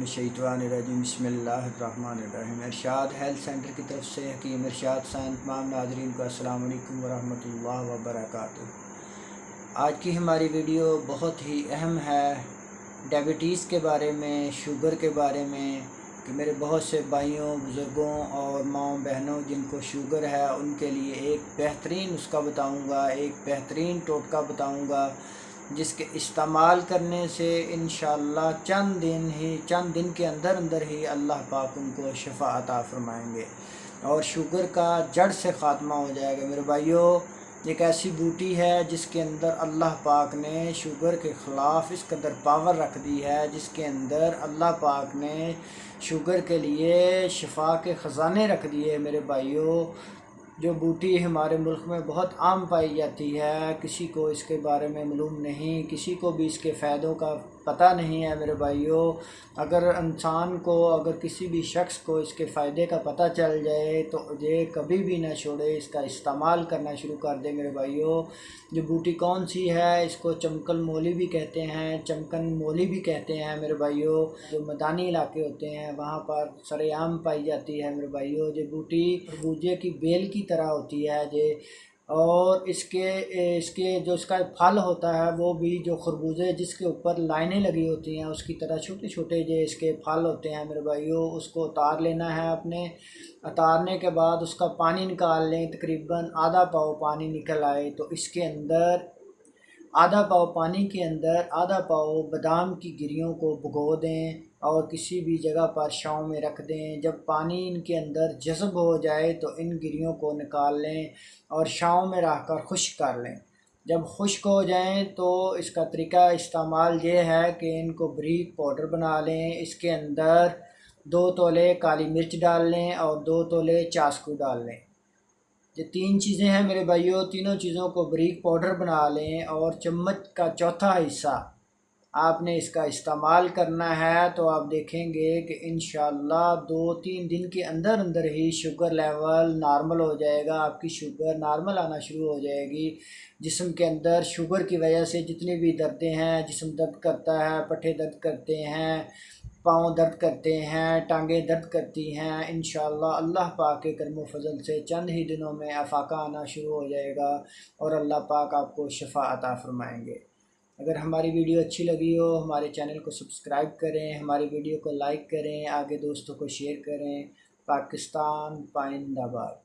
मिनश्शैतानिर्रजीम बिस्मिल्लाहिर्रहमानिर्रहीम। इरशाद health centre की तरफ से हकीम इरशाद साइन तमाम नाज़रीन को अस्सलाम वालेकुम वरहमतुल्लाहि वबरकातुहू। आज की हमारी वीडियो बहुत ही अहम है, डायबिटीज़ के बारे में, शुगर के बारे में कि मेरे बहुत से भाइयों, बुज़ुर्गों और माँओं बहनों जिनको शुगर है उनके लिए एक बेहतरीन नुस्खा बताऊंगा, एक बेहतरीन टोटका बताऊंगा जिसके इस्तेमाल करने से इंशाअल्लाह चंद दिन के अंदर ही अल्लाह पाक उनको शिफा अता फरमाएंगे और शुगर का जड़ से ख़ात्मा हो जाएगा। मेरे भाइयों, एक ऐसी बूटी है जिसके अंदर अल्लाह पाक ने शुगर के ख़िलाफ़ इस कदर पावर रख दी है, जिसके अंदर अल्लाह पाक ने शुगर के लिए शिफा के ख़जाने रख दिए। मेरे भाइयों, जो बूटी हमारे मुल्क में बहुत आम पाई जाती है, किसी को इसके बारे में मालूम नहीं, किसी को भी इसके फ़ायदों का पता नहीं है। मेरे भाइयों, अगर इंसान को, अगर किसी भी शख्स को इसके फ़ायदे का पता चल जाए तो ये कभी भी ना छोड़े, इसका इस्तेमाल करना शुरू कर दे। मेरे भाइयों, जो बूटी कौन सी है, इसको चमकल मोली भी कहते हैं, चमकन मोली भी कहते हैं। मेरे भाइयों, जो मैदानी इलाके होते हैं वहाँ पर सरेआम पाई जाती है। मेरे भाइयों, जो बूटी खरबूजे की बेल की तरह होती है और इसके जो इसका फल होता है वो भी जो खरबूजे जिसके ऊपर लाइनें लगी होती हैं उसकी तरह छोटे छोटे जो इसके फल होते हैं। मेरे भाइयों, उसको उतार लेना है अपने। उतारने के बाद उसका पानी निकाल लें, तकरीबन आधा पाव पानी निकल आए तो इसके अंदर आधा पाव पानी के अंदर आधा पाव बादाम की गिरियों को भिगो दें और किसी भी जगह पर छाँव में रख दें। जब पानी इनके अंदर जज़ब हो जाए तो इन गिरियों को निकाल लें और छाँव में रख कर खुश्क कर लें। जब खुश्क हो जाएं तो इसका तरीका इस्तेमाल ये है कि इनको बारीक पाउडर बना लें। इसके अंदर 2 तोले काली मिर्च डाल लें और 2 तोले चासकू डाल लें। ये 3 चीज़ें हैं मेरे भाइयों, तीनों चीज़ों को बारीक पाउडर बना लें और चम्मच का चौथा हिस्सा आपने इसका इस्तेमाल करना है। तो आप देखेंगे कि इंशाअल्लाह 2-3 दिन के अंदर ही शुगर लेवल नॉर्मल हो जाएगा, आपकी शुगर नॉर्मल आना शुरू हो जाएगी। जिस्म के अंदर शुगर की वजह से जितनी भी दर्दें हैं, जिस्म दर्द करता है, पट्टे दर्द करते हैं, पाँव दर्द करते हैं, टांगें दर्द करती हैं, इंशाअल्लाह अल्लाह पाक के करम फजल से चंद ही दिनों में अफाका आना शुरू हो जाएगा और अल्लाह पाक आपको शिफा अता फरमाएंगे। अगर हमारी वीडियो अच्छी लगी हो, हमारे चैनल को सब्सक्राइब करें, हमारी वीडियो को लाइक करें, आगे दोस्तों को शेयर करें। पाकिस्तान जिंदाबाद।